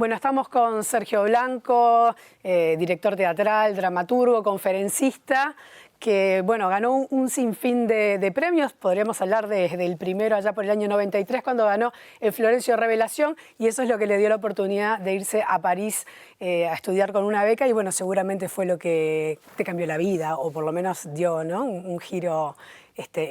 Bueno, estamos con Sergio Blanco, director teatral, dramaturgo, conferencista, que bueno, ganó un sinfín de premios. Podríamos hablar desde el primero allá por el año 93, cuando ganó el Florencio Revelación, y eso es lo que le dio la oportunidad de irse a París a estudiar con una beca, y bueno, seguramente fue lo que te cambió la vida, o por lo menos dio, ¿no?, un giro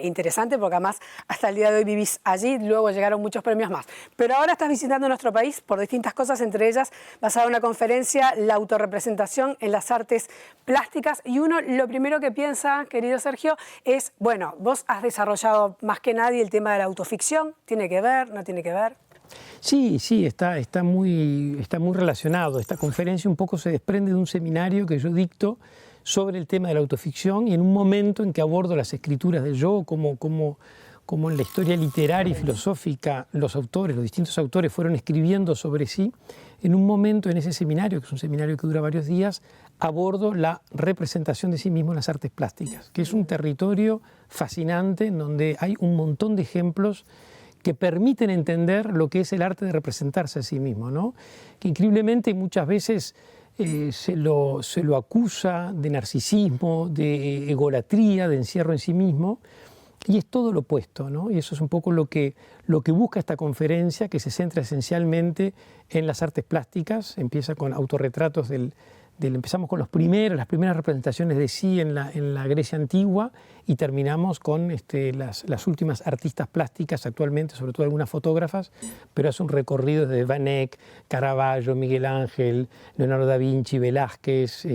interesante, porque además hasta el día de hoy vivís allí. Luego llegaron muchos premios más. Pero ahora estás visitando nuestro país por distintas cosas, entre ellas vas a dar una conferencia, la autorrepresentación en las artes plásticas, y uno lo primero que piensa, querido Sergio, es, bueno, vos has desarrollado más que nadie el tema de la autoficción. ¿Tiene que ver? ¿No tiene que ver? Sí, está muy relacionado. Esta conferencia un poco se desprende de un seminario que yo dicto sobre el tema de la autoficción, y en un momento en que abordo las escrituras del yo, como en la historia literaria y filosófica los distintos autores fueron escribiendo sobre sí. En un momento en ese seminario, que es un seminario que dura varios días, abordo la representación de sí mismo en las artes plásticas, que es un territorio fascinante en donde hay un montón de ejemplos que permiten entender lo que es el arte de representarse a sí mismo, ¿no? Que increíblemente muchas veces se lo acusa de narcisismo, de egolatría, de encierro en sí mismo, y es todo lo opuesto, ¿no? Y eso es un poco lo que busca esta conferencia, que se centra esencialmente en las artes plásticas. Empieza con autorretratos empezamos con las primeras representaciones de sí en la Grecia antigua, y terminamos con las últimas artistas plásticas actualmente, sobre todo algunas fotógrafas, pero es un recorrido desde Van Eyck, Caravaggio, Miguel Ángel, Leonardo da Vinci, Velázquez,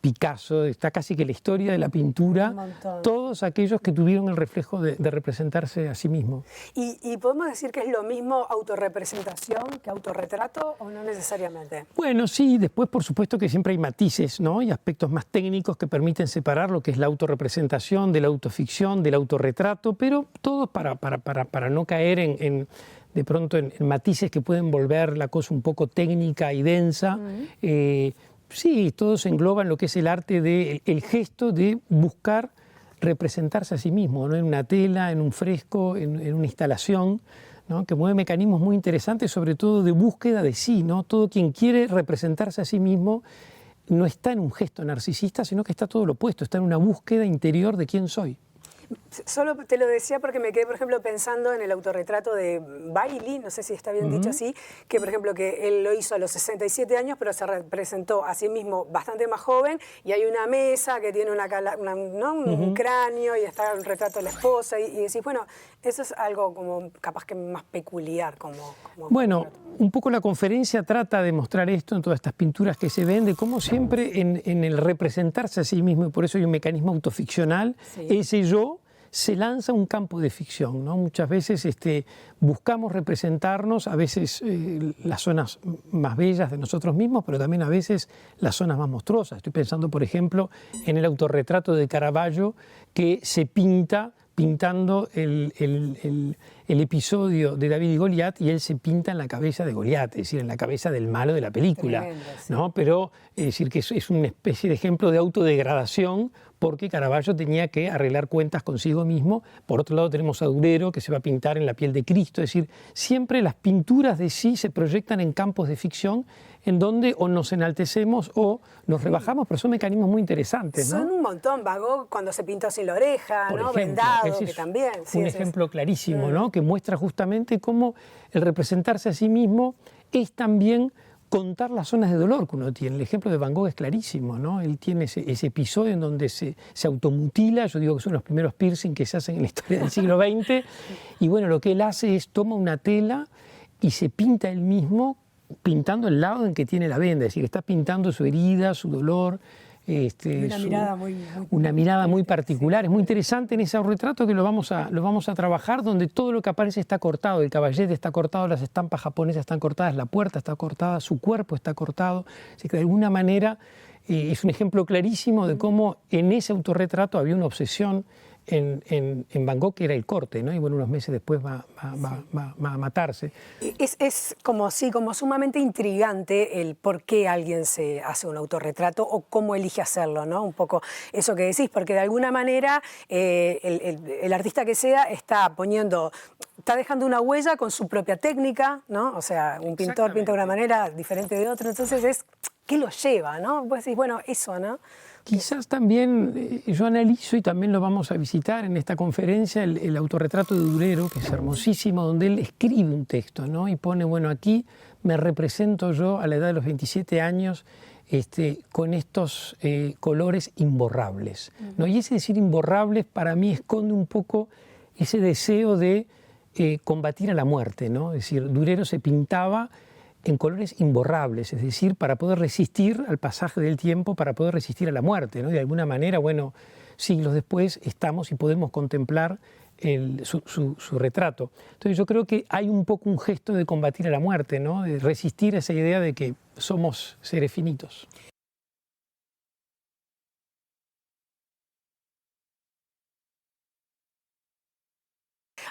Picasso. Está casi que la historia de la pintura, todos aquellos que tuvieron el reflejo de representarse a sí mismo. ¿Y podemos decir que es lo mismo autorrepresentación que autorretrato, o no necesariamente? Bueno, sí, después por supuesto que siempre hay matices, ¿no? Y aspectos más técnicos que permiten separar lo que es la autorrepresentación de la autoficción, del autorretrato, pero todo para no caer de pronto en matices que pueden volver la cosa un poco técnica y densa. Sí, todo se engloba en lo que es el arte el gesto de buscar representarse a sí mismo, ¿no? En una tela, en un fresco, en una instalación, ¿no? Que mueve mecanismos muy interesantes, sobre todo de búsqueda de sí, ¿no? Todo quien quiere representarse a sí mismo no está en un gesto narcisista, sino que está todo lo opuesto, está en una búsqueda interior de quién soy. Solo te lo decía porque me quedé, por ejemplo, pensando en el autorretrato de Bailey, no sé si está bien dicho así, que por ejemplo que él lo hizo a los 67 años, pero se representó a sí mismo bastante más joven, y hay una mesa que tiene un cráneo, y está el retrato de la esposa, y decís, bueno, eso es algo como capaz que más peculiar. Bueno, un poco la conferencia trata de mostrar esto en todas estas pinturas que se ven, de cómo siempre en el representarse a sí mismo, y por eso hay un mecanismo autoficcional, sí, ese yo se lanza a un campo de ficción, ¿no? Muchas veces buscamos representarnos, a veces las zonas más bellas de nosotros mismos, pero también a veces las zonas más monstruosas. Estoy pensando, por ejemplo, en el autorretrato de Caravaggio, que se pintando el episodio de David y Goliat, y él se pinta en la cabeza de Goliat, es decir, en la cabeza del malo de la película. Tremendo, sí. ¿No? Pero es decir, que es una especie de ejemplo de autodegradación, porque Caravaggio tenía que arreglar cuentas consigo mismo. Por otro lado tenemos a Durero, que se va a pintar en la piel de Cristo. Es decir, siempre las pinturas de sí se proyectan en campos de ficción, en donde o nos enaltecemos o nos rebajamos, pero son mecanismos muy interesantes, ¿no? Son un montón. Van Gogh cuando se pintó sin la oreja, ¿no? Vendado, que también. Sí, un ejemplo clarísimo, ¿no? Que muestra justamente cómo el representarse a sí mismo es también contar las zonas de dolor que uno tiene. El ejemplo de Van Gogh es clarísimo, ¿no? Él tiene ese episodio en donde se automutila. Yo digo que son los primeros piercing que se hacen en la historia del siglo XX. Y bueno, lo que él hace es toma una tela y se pinta él mismo, pintando el lado en que tiene la venda, es decir, está pintando su herida, su dolor. Una mirada muy particular. Sí. Es muy interesante en ese retrato, que lo vamos a trabajar, donde todo lo que aparece está cortado. El caballete está cortado, las estampas japonesas están cortadas, la puerta está cortada, su cuerpo está cortado. Así que de alguna manera es un ejemplo clarísimo de cómo en ese autorretrato había una obsesión en Van Gogh, que era el corte, ¿no? Y bueno, unos meses después va a matarse. Es como sumamente intrigante el por qué alguien se hace un autorretrato o cómo elige hacerlo, ¿no? Un poco eso que decís, porque de alguna manera el artista que sea está poniendo está dejando una huella con su propia técnica, ¿no? O sea, un pintor pinta de una manera diferente de otro, entonces ¿qué lo lleva, no? Vos decís, bueno, eso, ¿no? Quizás también yo analizo, y también lo vamos a visitar en esta conferencia, el autorretrato de Durero, que es hermosísimo, donde él escribe un texto, ¿no? Y pone, bueno, aquí me represento yo a la edad de los 27 años con estos colores imborrables, ¿no? Y ese decir imborrables para mí esconde un poco ese deseo de combatir a la muerte, ¿no? Es decir, Durero se pintaba en colores imborrables, es decir, para poder resistir al pasaje del tiempo, para poder resistir a la muerte, ¿no? Y de alguna manera, bueno, siglos después estamos y podemos contemplar su retrato. Entonces yo creo que hay un poco un gesto de combatir a la muerte, ¿no? De resistir a esa idea de que somos seres finitos.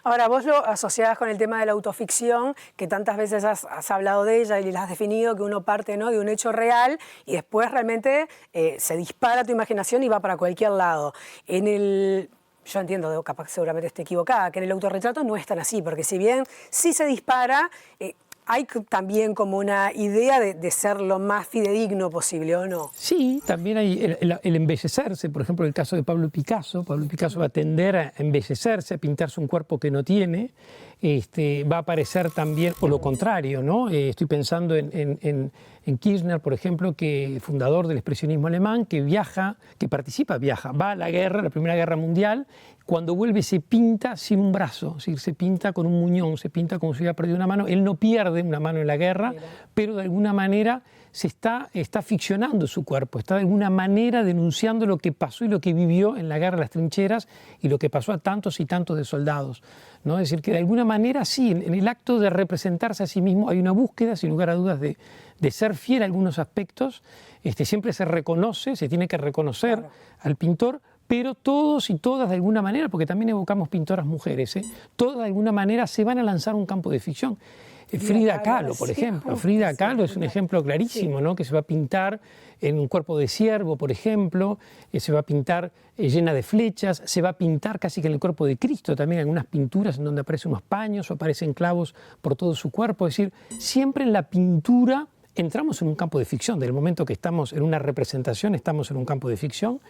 Ahora, vos lo asociás con el tema de la autoficción, que tantas veces has hablado de ella y la has definido, que uno parte, ¿no?, de un hecho real y después realmente se dispara tu imaginación y va para cualquier lado. Yo entiendo, capaz seguramente esté equivocada, que en el autorretrato no es tan así, porque si bien sí se dispara, hay también como una idea de ser lo más fidedigno posible, ¿o no? Sí, también hay el embellecerse, por ejemplo, el caso de Pablo Picasso. Pablo Picasso va a tender a embellecerse, a pintarse un cuerpo que no tiene. Va a aparecer también, o lo contrario, ¿no? Estoy pensando en Kirchner, por ejemplo, que fundador del expresionismo alemán, que va a la guerra, la Primera Guerra Mundial. Cuando vuelve se pinta sin un brazo, es decir, se pinta con un muñón, se pinta como si hubiera perdido una mano. Él no pierde una mano en la guerra, pero de alguna manera se está ficcionando su cuerpo, está de alguna manera denunciando lo que pasó y lo que vivió en la guerra, en las trincheras, y lo que pasó a tantos y tantos de soldados, ¿no? Es decir, que de alguna manera sí, en el acto de representarse a sí mismo hay una búsqueda, sin lugar a dudas, de ser fiel a algunos aspectos. Siempre se reconoce, se tiene que reconocer al pintor, pero todos y todas de alguna manera, porque también evocamos pintoras mujeres, todas de alguna manera se van a lanzar un campo de ficción. Frida Kahlo, por ejemplo. Frida Kahlo es un ejemplo clarísimo, ¿no? Que se va a pintar en un cuerpo de ciervo, por ejemplo, se va a pintar llena de flechas, se va a pintar casi que en el cuerpo de Cristo, también algunas pinturas en donde aparecen unos paños o aparecen clavos por todo su cuerpo. Es decir, siempre en la pintura entramos en un campo de ficción. Del momento que estamos en una representación, estamos en un campo de ficción.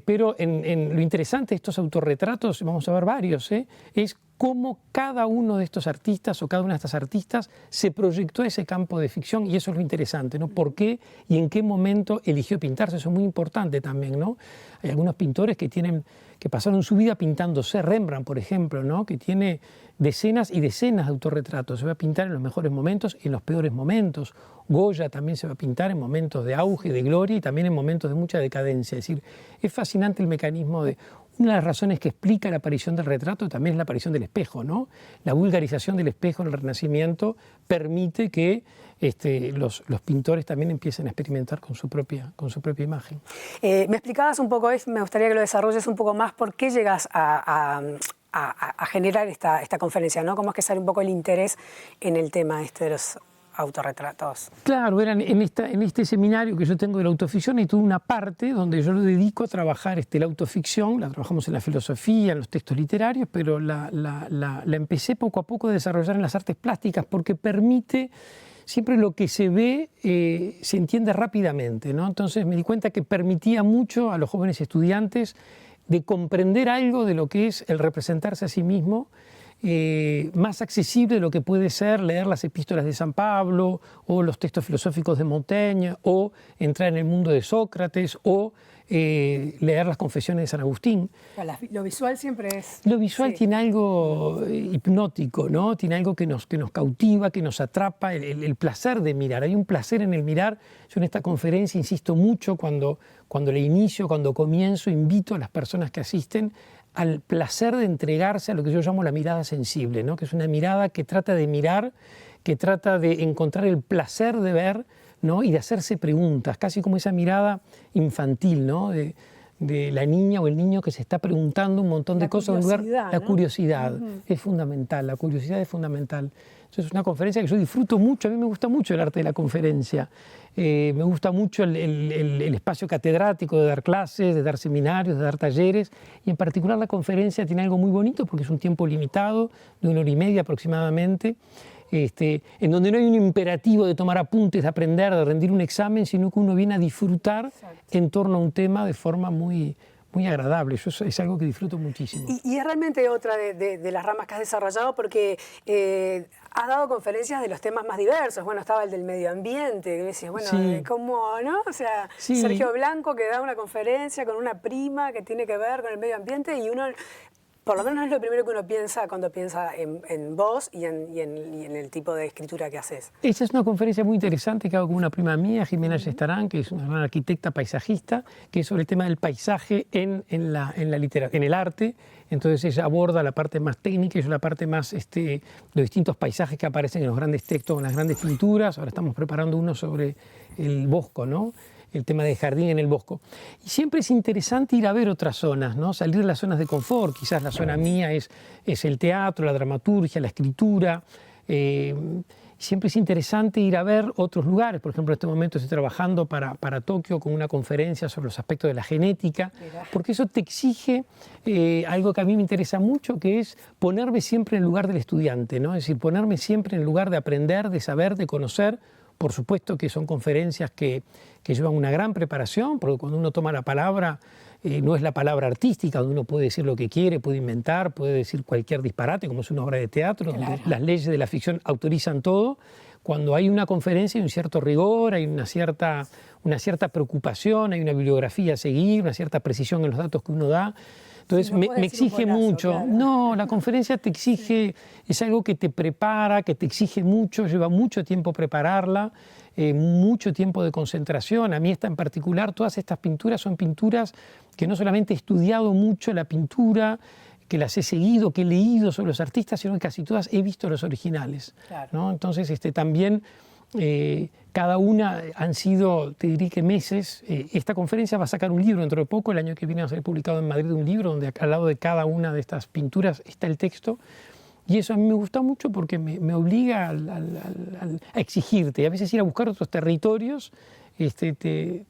Pero en lo interesante de estos autorretratos, vamos a ver varios, es cómo cada uno de estos artistas o cada una de estas artistas se proyectó a ese campo de ficción, y eso es lo interesante, ¿no? ¿Por qué y en qué momento eligió pintarse? Eso es muy importante también, ¿no? Hay algunos pintores que pasaron su vida pintándose. Rembrandt, por ejemplo, ¿no? Que tiene decenas y decenas de autorretratos. Se va a pintar en los mejores momentos y en los peores momentos. Goya también se va a pintar en momentos de auge, de gloria, y también en momentos de mucha decadencia. Es decir, es fascinante el mecanismo de... Una de las razones que explica la aparición del retrato también es la aparición del espejo, ¿no? La vulgarización del espejo en el Renacimiento permite que los pintores también empiecen a experimentar con su propia imagen. Me explicabas un poco, me gustaría que lo desarrolles un poco más, ¿por qué llegas a generar esta conferencia, ¿no? ¿Cómo es que sale un poco el interés en el tema de los autorretratos? Claro, en este seminario que yo tengo de la autoficción, y tuve una parte donde yo lo dedico a trabajar la autoficción. La trabajamos en la filosofía, en los textos literarios, pero la empecé poco a poco a desarrollar en las artes plásticas, porque permite, siempre lo que se ve se entiende rápidamente, ¿no? Entonces me di cuenta que permitía mucho a los jóvenes estudiantes de comprender algo de lo que es el representarse a sí mismo, más accesible de lo que puede ser leer las epístolas de San Pablo o los textos filosóficos de Montaigne, o entrar en el mundo de Sócrates, o leer las confesiones de San Agustín. Lo visual siempre es... Lo visual tiene algo hipnótico, ¿no? Tiene algo que nos cautiva, que nos atrapa, el placer de mirar. Hay un placer en el mirar. Yo en esta conferencia insisto mucho cuando la inicio, cuando comienzo, invito a las personas que asisten al placer de entregarse a lo que yo llamo la mirada sensible, ¿no? Que es una mirada que trata de mirar, que trata de encontrar el placer de ver, ¿no? Y de hacerse preguntas, casi como esa mirada infantil, ¿no? De de la niña o el niño que se está preguntando un montón de cosas en un lugar. La curiosidad es fundamental, la curiosidad es fundamental. Entonces es una conferencia que yo disfruto mucho, a mí me gusta mucho el arte de la conferencia. Me gusta mucho el espacio catedrático de dar clases, de dar seminarios, de dar talleres, y en particular la conferencia tiene algo muy bonito porque es un tiempo limitado, de 1 hora y media aproximadamente, en donde no hay un imperativo de tomar apuntes, de aprender, de rendir un examen, sino que uno viene a disfrutar en torno a un tema de forma muy agradable. Eso es algo que disfruto muchísimo. Y es realmente otra de las ramas que has desarrollado porque has dado conferencias de los temas más diversos. Bueno, estaba el del medio ambiente, que me decías, bueno, Sí. ¿cómo, no? O sea, Sí. Sergio Blanco que da una conferencia con una prima que tiene que ver con el medio ambiente y uno... Por lo menos es lo primero que uno piensa cuando piensa en vos y en el tipo de escritura que haces. Esa es una conferencia muy interesante que hago con una prima mía, Jimena Gestarán, que es una gran arquitecta paisajista, que es sobre el tema del paisaje en la literatura, en el arte. Entonces ella aborda la parte más técnica y yo la parte más los distintos paisajes que aparecen en los grandes textos, en las grandes pinturas. Ahora estamos preparando uno sobre el Bosco, ¿no? El tema de jardín en el Bosco. Y siempre es interesante ir a ver otras zonas, ¿no? Salir de las zonas de confort. Quizás la zona mía es el teatro, la dramaturgia, la escritura. Siempre es interesante ir a ver otros lugares. Por ejemplo, en este momento estoy trabajando para Tokio con una conferencia sobre los aspectos de la genética, porque eso te exige algo que a mí me interesa mucho, que es ponerme siempre en el lugar del estudiante, ¿no? Es decir, ponerme siempre en el lugar de aprender, de saber, de conocer. Por supuesto que son conferencias que llevan una gran preparación, porque cuando uno toma la palabra, no es la palabra artística, donde uno puede decir lo que quiere, puede inventar, puede decir cualquier disparate, como es una obra de teatro, donde las leyes de la ficción autorizan todo. Cuando hay una conferencia hay un cierto rigor, hay una cierta preocupación, hay una bibliografía a seguir, una cierta precisión en los datos que uno da. Entonces me exige mucho. Claro. No, la conferencia te exige, es algo que te prepara, que te exige mucho, lleva mucho tiempo prepararla, mucho tiempo de concentración. A mí esta en particular, todas estas pinturas son pinturas que no solamente he estudiado mucho la pintura, que las he seguido, que he leído sobre los artistas, sino que casi todas he visto los originales. Claro. ¿No? Entonces también... cada una han sido, te diré que meses. Esta conferencia va a sacar un libro dentro de poco, el año que viene va a ser publicado en Madrid un libro donde al lado de cada una de estas pinturas está el texto, y eso a mí me gusta mucho porque me obliga a exigirte, y a veces ir a buscar otros territorios te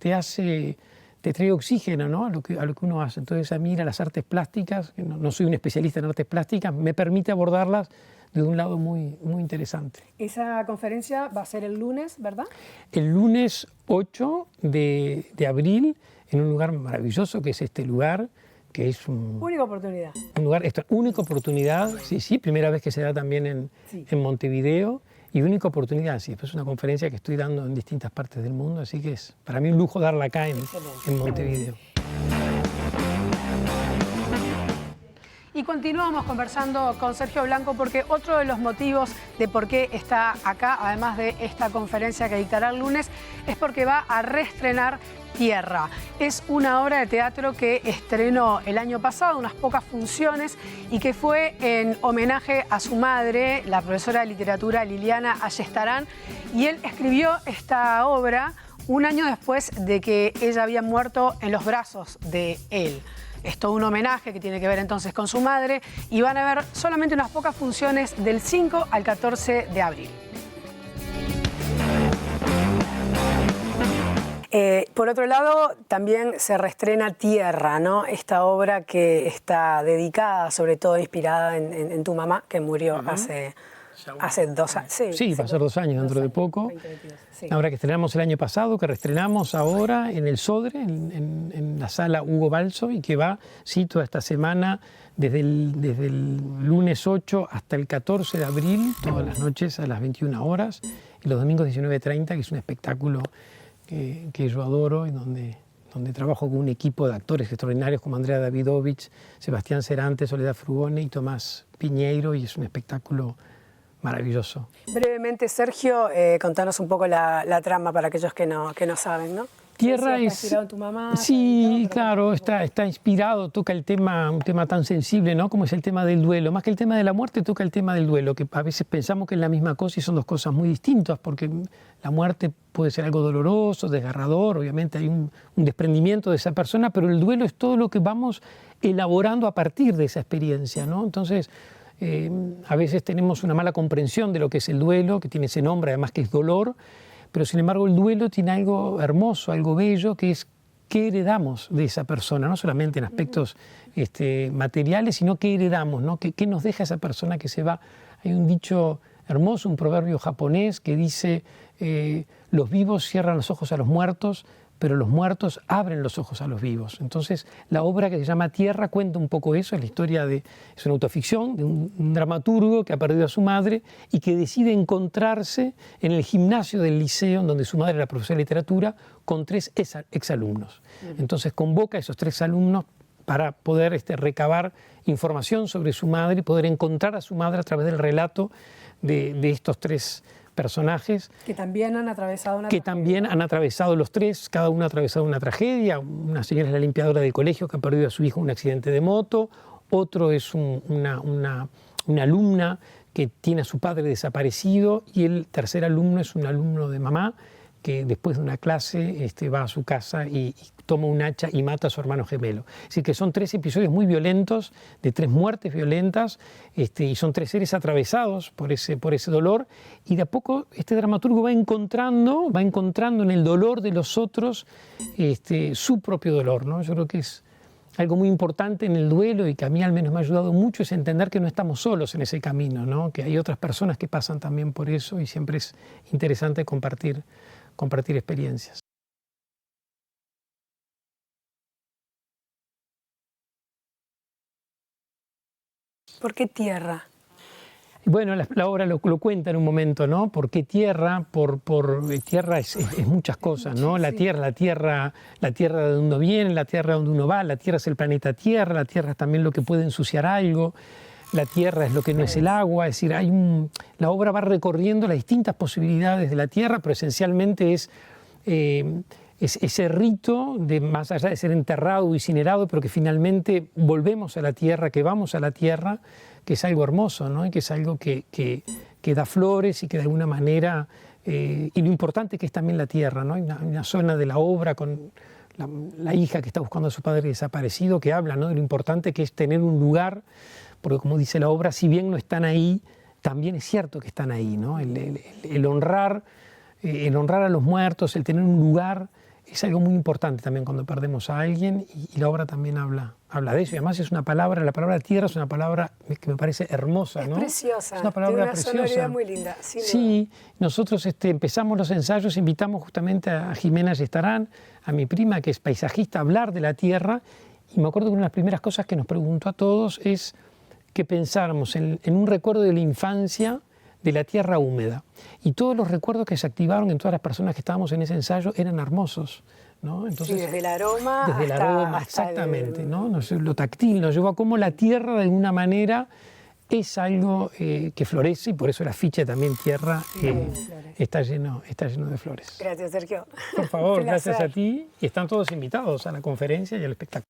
trae oxígeno, ¿no? a lo que uno hace. Entonces a mí ir a las artes plásticas, que no soy un especialista en artes plásticas, me permite abordarlas de un lado muy interesante. Esa conferencia va a ser el lunes, ¿verdad? El lunes 8 de abril, en un lugar maravilloso que es este lugar, que es única oportunidad. Un lugar, única oportunidad, sí, primera vez que se da también en Montevideo, y única oportunidad, sí, es una conferencia que estoy dando en distintas partes del mundo, así que es para mí un lujo darla acá en Montevideo. Y continuamos conversando con Sergio Blanco porque otro de los motivos de por qué está acá, además de esta conferencia que dictará el lunes, es porque va a reestrenar Tierra. Es una obra de teatro que estrenó el año pasado, unas pocas funciones, y que fue en homenaje a su madre, la profesora de literatura Liliana Ayestarán, y él escribió esta obra un año después de que ella había muerto en los brazos de él. Es todo un homenaje que tiene que ver entonces con su madre y van a ver solamente unas pocas funciones del 5 al 14 de abril. Por otro lado, también se reestrena Tierra, ¿no? Esta obra que está dedicada, sobre todo inspirada en tu mamá, que murió hace 2 años. Sí, va a ser 2 años dentro de poco. 2022, sí. Ahora que estrenamos el año pasado, que reestrenamos ahora en el Sodre, en la sala Hugo Balso, y que va, sí, toda esta semana, desde el lunes 8 hasta el 14 de abril, todas las noches a las 21 horas, y los domingos 19:30, que es un espectáculo que yo adoro y donde trabajo con un equipo de actores extraordinarios como Andrea Davidovich, Sebastián Cerantes, Soledad Frugone y Tomás Piñeiro, y es un espectáculo maravilloso. Brevemente, Sergio, contanos un poco la trama para aquellos que no saben, ¿no? Tierra Está es... inspirado en tu mamá. Sí, pero claro, está inspirado, toca el tema, un tema tan sensible, ¿no? Como es el tema del duelo. Más que el tema de la muerte, toca el tema del duelo, que a veces pensamos que es la misma cosa y son dos cosas muy distintas, porque la muerte puede ser algo doloroso, desgarrador, obviamente hay un desprendimiento de esa persona, pero el duelo es todo lo que vamos elaborando a partir de esa experiencia, ¿no? Entonces, a veces tenemos una mala comprensión de lo que es el duelo, que tiene ese nombre, además que es dolor, pero sin embargo el duelo tiene algo hermoso, algo bello, que es qué heredamos de esa persona, no solamente en aspectos materiales, sino qué heredamos, ¿no? ¿Qué nos deja esa persona que se va? Hay un dicho hermoso, un proverbio japonés que dice, los vivos cierran los ojos a los muertos, pero los muertos abren los ojos a los vivos. Entonces, la obra que se llama Tierra cuenta un poco eso, es la historia es una autoficción de un dramaturgo que ha perdido a su madre y que decide encontrarse en el gimnasio del liceo, donde su madre era profesora de literatura, con 3 exalumnos. Entonces, convoca a esos 3 alumnos para poder recabar información sobre su madre y poder encontrar a su madre a través del relato de estos 3 personajes. Que también han atravesado una Que tragedia. también han atravesado los 3, cada uno ha atravesado una tragedia. Una señora es la limpiadora del colegio que ha perdido a su hijo en un accidente de moto, otro es una alumna que tiene a su padre desaparecido y el tercer alumno es un alumno de mamá que después de una clase va a su casa y toma un hacha y mata a su hermano gemelo. Así que son 3 episodios muy violentos, de 3 muertes violentas, y son 3 seres atravesados por ese dolor, y de a poco este dramaturgo va encontrando en el dolor de los otros su propio dolor, ¿no? Yo creo que es algo muy importante en el duelo y que a mí al menos me ha ayudado mucho es entender que no estamos solos en ese camino, ¿no? Que hay otras personas que pasan también por eso y siempre es interesante compartir experiencias. ¿Por qué Tierra? Bueno, la obra lo cuenta en un momento, ¿no? ¿Por qué tierra? Tierra es muchas cosas, ¿no? La tierra de donde uno viene, la tierra de donde uno va, la tierra es el planeta Tierra, la tierra es también lo que puede ensuciar algo, la tierra es lo que no es el agua, es decir, la obra va recorriendo las distintas posibilidades de la tierra, pero esencialmente es ese rito de, más allá de ser enterrado o incinerado, pero que finalmente volvemos a la tierra, que vamos a la tierra, que es algo hermoso, ¿no? Y que es algo que da flores y que de alguna manera, y lo importante que es también la tierra, ¿no? Hay una zona de la obra con la hija que está buscando a su padre desaparecido, que habla, ¿no? De lo importante que es tener un lugar, porque como dice la obra, si bien no están ahí, también es cierto que están ahí, ¿no? El honrar a los muertos, el tener un lugar, es algo muy importante también cuando perdemos a alguien y la obra también habla de eso. Y además es una palabra, la palabra tierra es una palabra que me parece hermosa, ¿no? Es preciosa, es una palabra tiene una preciosa. sonoridad muy linda. Sí, nosotros empezamos los ensayos, invitamos justamente a Jimena Gestarán, a mi prima que es paisajista, a hablar de la tierra y me acuerdo que una de las primeras cosas que nos preguntó a todos es que pensáramos en un recuerdo de la infancia de la tierra húmeda. Y todos los recuerdos que se activaron en todas las personas que estábamos en ese ensayo eran hermosos, ¿no? Entonces, sí, desde el aroma hasta exactamente, ¿no? Lo táctil nos llevó a cómo la tierra de alguna manera es algo que florece y por eso el afiche también Tierra está lleno de flores. Gracias, Sergio. Por favor, gracias a ti y están todos invitados a la conferencia y al espectáculo.